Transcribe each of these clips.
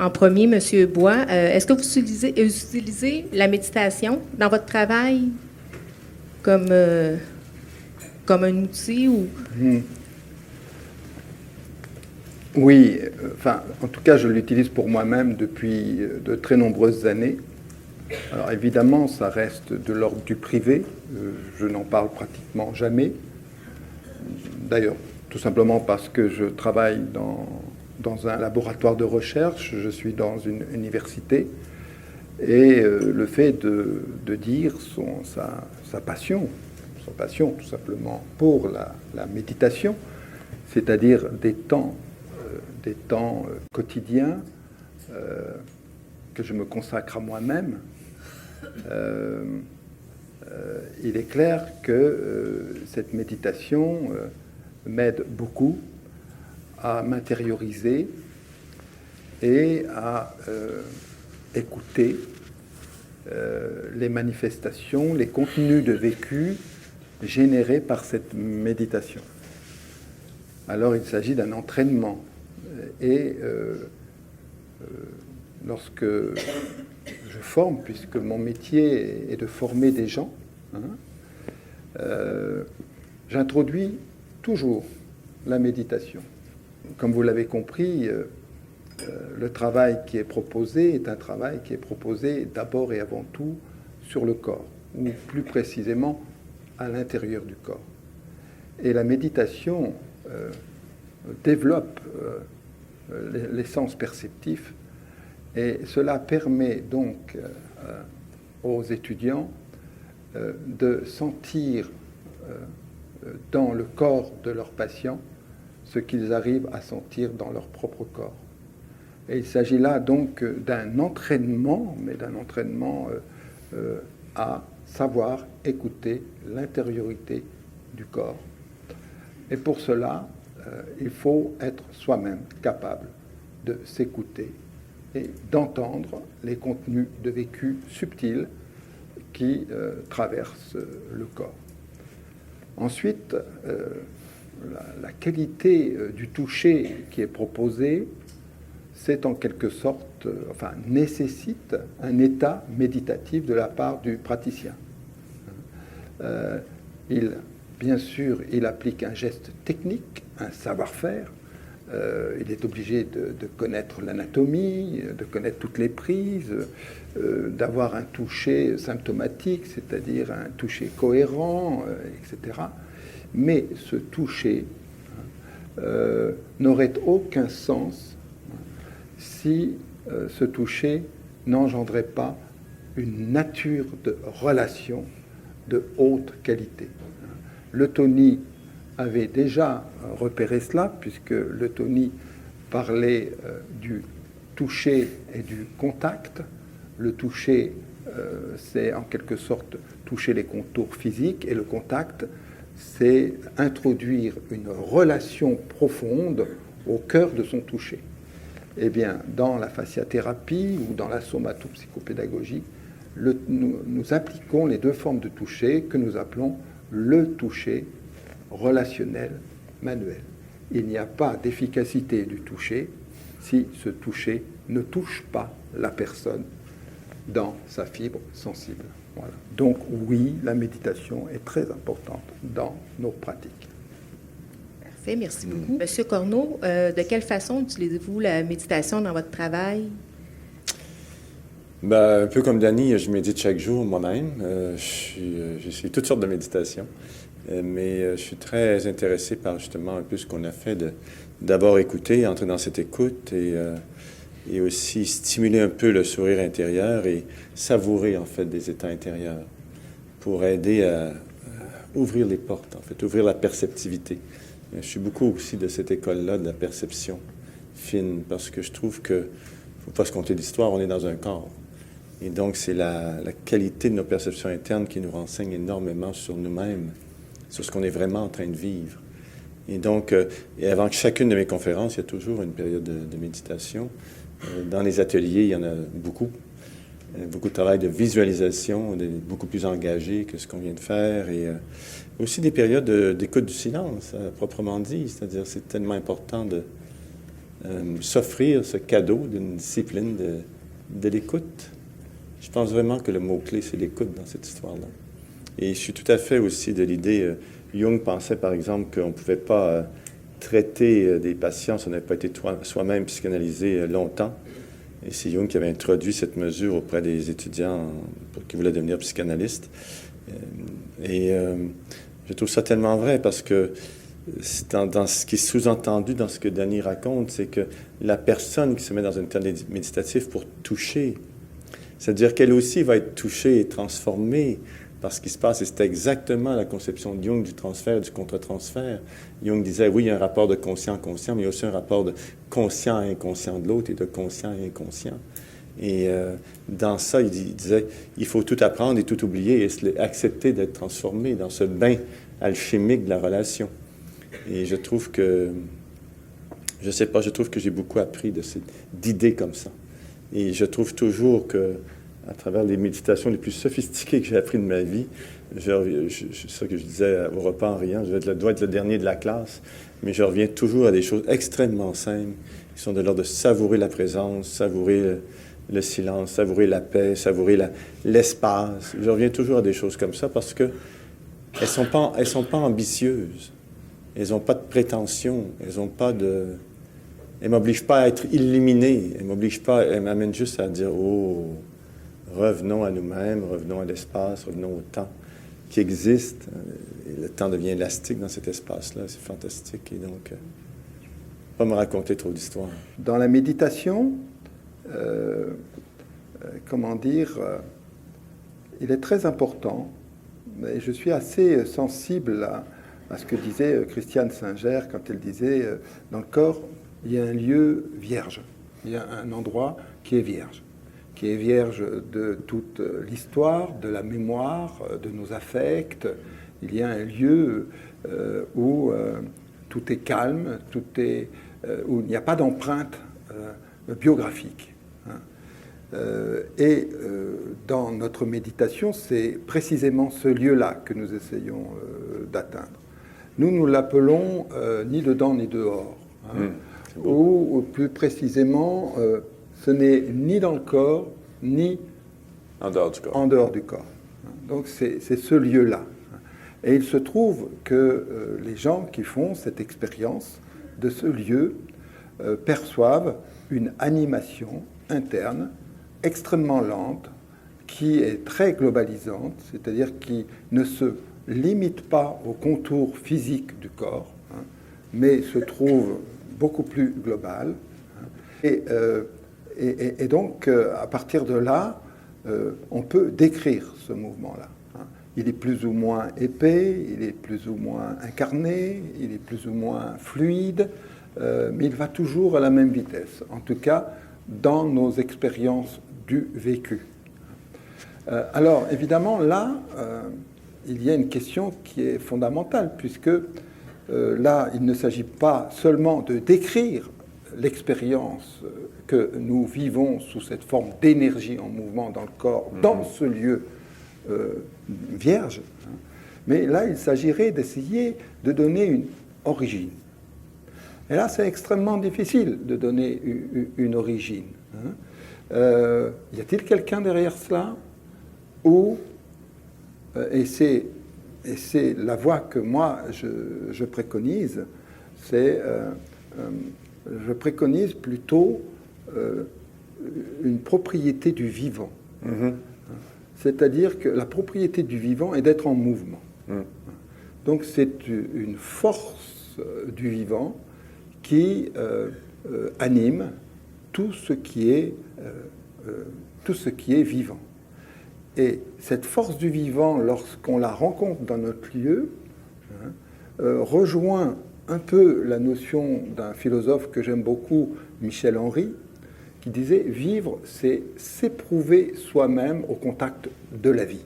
en premier, Monsieur Bois. Est-ce que vous utilisez la méditation dans votre travail comme un outil ou... Oui, enfin, en tout cas, je l'utilise pour moi-même depuis de très nombreuses années. Alors évidemment, ça reste de l'ordre du privé. Je n'en parle pratiquement jamais. D'ailleurs, tout simplement parce que je travaille dans un laboratoire de recherche, je suis dans une université, et le fait de dire sa passion tout simplement pour la méditation, c'est-à-dire des temps quotidiens que je me consacre à moi-même, il est clair que cette méditation m'aide beaucoup à m'intérioriser et à écouter les manifestations, les contenus de vécu générés par cette méditation. Alors il s'agit d'un entraînement. Et lorsque je forme, puisque mon métier est de former des gens, j'introduis toujours la méditation. Comme vous l'avez compris, le travail qui est proposé est un travail qui est proposé d'abord et avant tout sur le corps, ou plus précisément à l'intérieur du corps. Et la méditation développe les sens perceptifs, et cela permet donc aux étudiants de sentir dans le corps de leurs patients ce qu'ils arrivent à sentir dans leur propre corps. Et il s'agit là donc d'un entraînement, mais d'un entraînement à savoir écouter l'intériorité du corps. Et pour cela, il faut être soi-même capable de s'écouter et d'entendre les contenus de vécu subtils qui traversent le corps. Ensuite, la qualité du toucher qui est proposée, c'est en quelque sorte, nécessite un état méditatif de la part du praticien. Bien sûr, il applique un geste technique, un savoir-faire. Il est obligé de connaître l'anatomie, de connaître toutes les prises, d'avoir un toucher symptomatique, c'est-à-dire un toucher cohérent, etc. Mais ce toucher n'aurait aucun sens si ce toucher n'engendrait pas une nature de relation de haute qualité. Le Tony avait déjà repéré cela, puisque le Tony parlait du toucher et du contact. Le toucher, c'est en quelque sorte toucher les contours physiques, et le contact, c'est introduire une relation profonde au cœur de son toucher. Eh bien, dans la fasciathérapie ou dans la somatopsychopédagogie, nous appliquons les deux formes de toucher que nous appelons le toucher relationnel manuel. Il n'y a pas d'efficacité du toucher si ce toucher ne touche pas la personne dans sa fibre sensible. Voilà. Donc oui, la méditation est très importante dans nos pratiques. Parfait, merci beaucoup. Monsieur Corneau, de quelle façon utilisez-vous la méditation dans votre travail? Un peu comme Dany, je médite chaque jour moi-même. Je suis toutes sortes de méditations, mais je suis très intéressé par justement un peu ce qu'on a fait d'abord écouter, entrer dans cette écoute et aussi stimuler un peu le sourire intérieur et savourer en fait des états intérieurs pour aider à ouvrir les portes, en fait, ouvrir la perceptivité. Je suis beaucoup aussi de cette école-là, de la perception fine, parce que je trouve que faut pas se conter d'histoire, on est dans un corps. Et donc, c'est la qualité de nos perceptions internes qui nous renseigne énormément sur nous-mêmes, sur ce qu'on est vraiment en train de vivre. Et donc, et avant chacune de mes conférences, il y a toujours une période de méditation. Dans les ateliers, il y en a beaucoup. Beaucoup de travail de visualisation, beaucoup plus engagé que ce qu'on vient de faire. Et aussi des périodes d'écoute du silence, proprement dit. C'est-à-dire, c'est tellement important s'offrir ce cadeau d'une discipline de l'écoute. Je pense vraiment que le mot-clé, c'est l'écoute dans cette histoire-là. Et je suis tout à fait aussi de l'idée, Jung pensait par exemple qu'on ne pouvait pas traiter des patients si on n'avait pas été soi-même psychanalysé longtemps. Et c'est Jung qui avait introduit cette mesure auprès des étudiants qui voulaient devenir psychanalystes. Je trouve ça tellement vrai parce que dans ce qui est sous-entendu dans ce que Danny raconte, c'est que la personne qui se met dans un état méditatif pour toucher, c'est-à-dire qu'elle aussi va être touchée et transformée par ce qui se passe. Et c'est exactement la conception de Jung du transfert et du contre-transfert. Jung disait, oui, il y a un rapport de conscient-conscient, mais il y a aussi un rapport de conscient et inconscient de l'autre et de conscient et inconscient. Et dans ça, il disait, il faut tout apprendre et tout oublier et accepter d'être transformé dans ce bain alchimique de la relation. Et je trouve que, je sais pas, je trouve que j'ai beaucoup appris d'idées comme ça. Et je trouve toujours que, à travers les méditations les plus sophistiquées que j'ai appris de ma vie, c'est ça que je disais au repas en riant, je dois être le dernier de la classe, mais je reviens toujours à des choses extrêmement simples, qui sont de l'ordre de savourer la présence, savourer le silence, savourer la paix, savourer l'espace. Je reviens toujours à des choses comme ça parce que elles sont pas ambitieuses. Elles n'ont pas de prétention. Elles m'obligent pas à être illuminé. Elles m'amènent juste à dire, oh, revenons à nous-mêmes, revenons à l'espace, revenons au temps qui existe. Et le temps devient élastique dans cet espace-là. C'est fantastique. Et donc, pas me raconter trop d'histoires. Dans la méditation, il est très important, et je suis assez sensible à ce que disait Christiane Singer quand elle disait dans le corps, il y a un lieu vierge, il y a un endroit qui est vierge de toute l'histoire, de la mémoire, de nos affects. Il y a un lieu où tout est calme, où il n'y a pas d'empreinte biographique. Dans notre méditation, c'est précisément ce lieu-là que nous essayons d'atteindre. Nous l'appelons ni dedans ni dehors. Ou plus précisément, ce n'est ni dans le corps, ni en dehors du corps. Donc c'est ce lieu-là. Et il se trouve que les gens qui font cette expérience de ce lieu perçoivent une animation interne extrêmement lente, qui est très globalisante, c'est-à-dire qui ne se limite pas au contour physique du corps, mais se trouve beaucoup plus global. Et donc, à partir de là, on peut décrire ce mouvement-là. Il est plus ou moins épais, il est plus ou moins incarné, il est plus ou moins fluide, mais il va toujours à la même vitesse, en tout cas dans nos expériences du vécu. Alors, évidemment, là, il y a une question qui est fondamentale, puisque là, il ne s'agit pas seulement de décrire l'expérience que nous vivons sous cette forme d'énergie en mouvement dans le corps, dans ce lieu vierge, mais là, il s'agirait d'essayer de donner une origine. Et là, c'est extrêmement difficile de donner une origine. Y a-t-il quelqu'un derrière cela? Et c'est la voie que moi je préconise, je préconise plutôt une propriété du vivant. C'est-à-dire que la propriété du vivant est d'être en mouvement. Donc c'est une force du vivant qui anime tout ce qui est vivant. Et cette force du vivant, lorsqu'on la rencontre dans notre lieu, rejoint un peu la notion d'un philosophe que j'aime beaucoup, Michel Henry, qui disait « Vivre, c'est s'éprouver soi-même au contact de la vie ».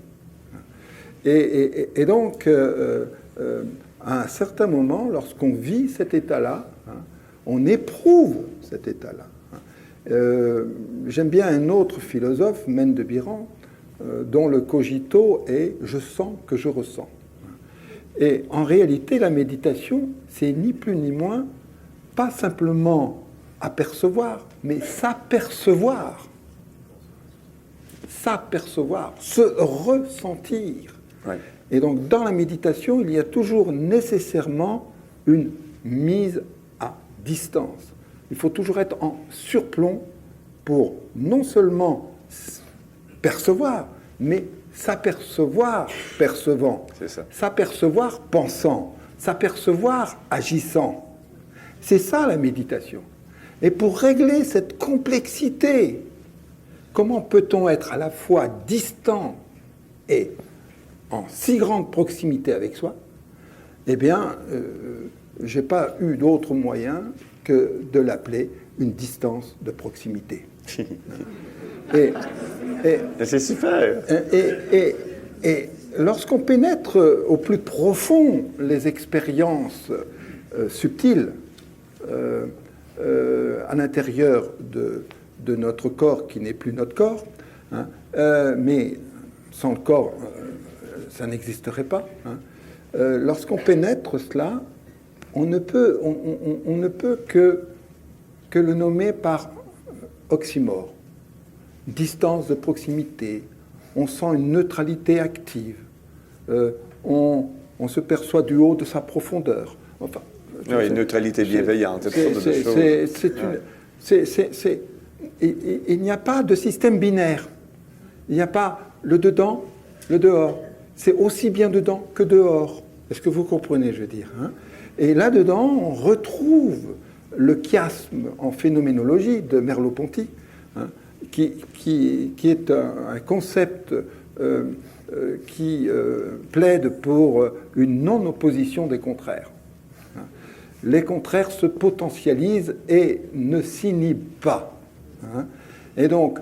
Et donc, à un certain moment, lorsqu'on vit cet état-là, on éprouve cet état-là. J'aime bien un autre philosophe, Mène de Biran, dont le cogito est « je sens que je ressens ». Et en réalité, la méditation, c'est ni plus ni moins, pas simplement apercevoir, mais s'apercevoir. S'apercevoir, se ressentir. Ouais. Et donc, dans la méditation, il y a toujours nécessairement une mise à distance. Il faut toujours être en surplomb pour non seulement percevoir, mais s'apercevoir percevant, C'est ça. s'apercevoir pensant, s'apercevoir agissant. C'est ça la méditation. Et pour régler cette complexité, comment peut-on être à la fois distant et en si grande proximité avec soi? Eh bien, je n'ai pas eu d'autre moyen que de l'appeler une distance de proximité. Et C'est super. Et lorsqu'on pénètre au plus profond les expériences subtiles à l'intérieur de notre corps qui n'est plus notre corps, hein, mais sans le corps, ça n'existerait pas. Hein. Lorsqu'on pénètre cela, on ne peut que le nommer par oxymore. Distance de proximité, on sent une neutralité active, on se perçoit du haut de sa profondeur. Enfin, Oui, une neutralité bienveillante, toutes sortes de choses. Il n'y a pas de système binaire. Il n'y a pas le dedans, le dehors. C'est aussi bien dedans que dehors. Est-ce que vous comprenez, je veux dire, hein? Et là-dedans, on retrouve le chiasme en phénoménologie de Merleau-Ponty, hein, qui est un concept qui plaide pour une non-opposition des contraires. Les contraires se potentialisent et ne s'inhibent pas. Hein. Et donc,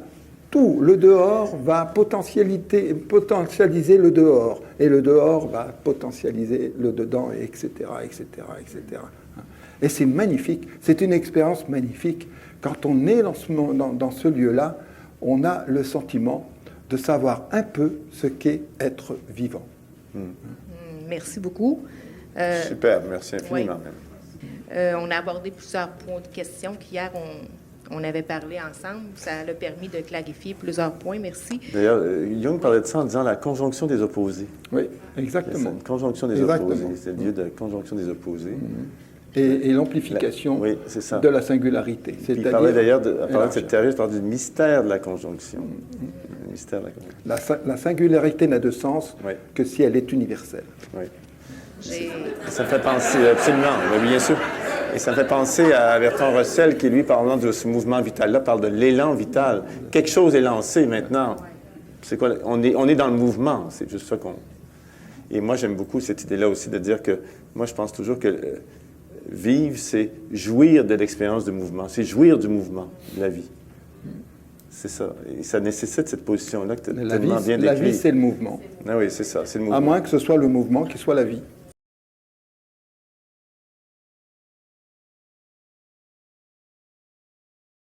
tout le dehors va potentialiser le dehors, et le dehors va potentialiser le dedans, etc., etc., etc. Et c'est magnifique, c'est une expérience magnifique. Quand on est dans ce lieu-là, on a le sentiment de savoir un peu ce qu'est être vivant. Merci beaucoup. Super, merci infiniment. On a abordé plusieurs points de questions qu'hier, on avait parlé ensemble. Ça a permis de clarifier plusieurs points. Merci. D'ailleurs, Jung parlait de ça en disant la conjonction des opposés. Oui, exactement. C'est une conjonction des opposés. C'est le lieu de conjonction des opposés. Et l'amplification de la singularité. Il parlait d'ailleurs, en parlant de cette théorie, il parlait du mystère de la conjonction. Le mystère de la conjonction. La singularité n'a de sens que si elle est universelle. Oui. Ça me fait penser, absolument, mais bien sûr. Et ça me fait penser à Bertrand Russell, qui, lui, parlant de ce mouvement vital-là, parle de l'élan vital. Quelque chose est lancé maintenant. C'est quoi? On est dans le mouvement. C'est juste ça qu'on... Et moi, j'aime beaucoup cette idée-là aussi de dire que... Moi, je pense toujours que vivre, c'est jouir de l'expérience du mouvement. C'est jouir du mouvement, de la vie. C'est ça. Et ça nécessite cette position-là que tu as tellement bien décrite. La vie, c'est le mouvement. Ah oui, c'est ça. C'est le mouvement. À moins que ce soit le mouvement qui soit la vie.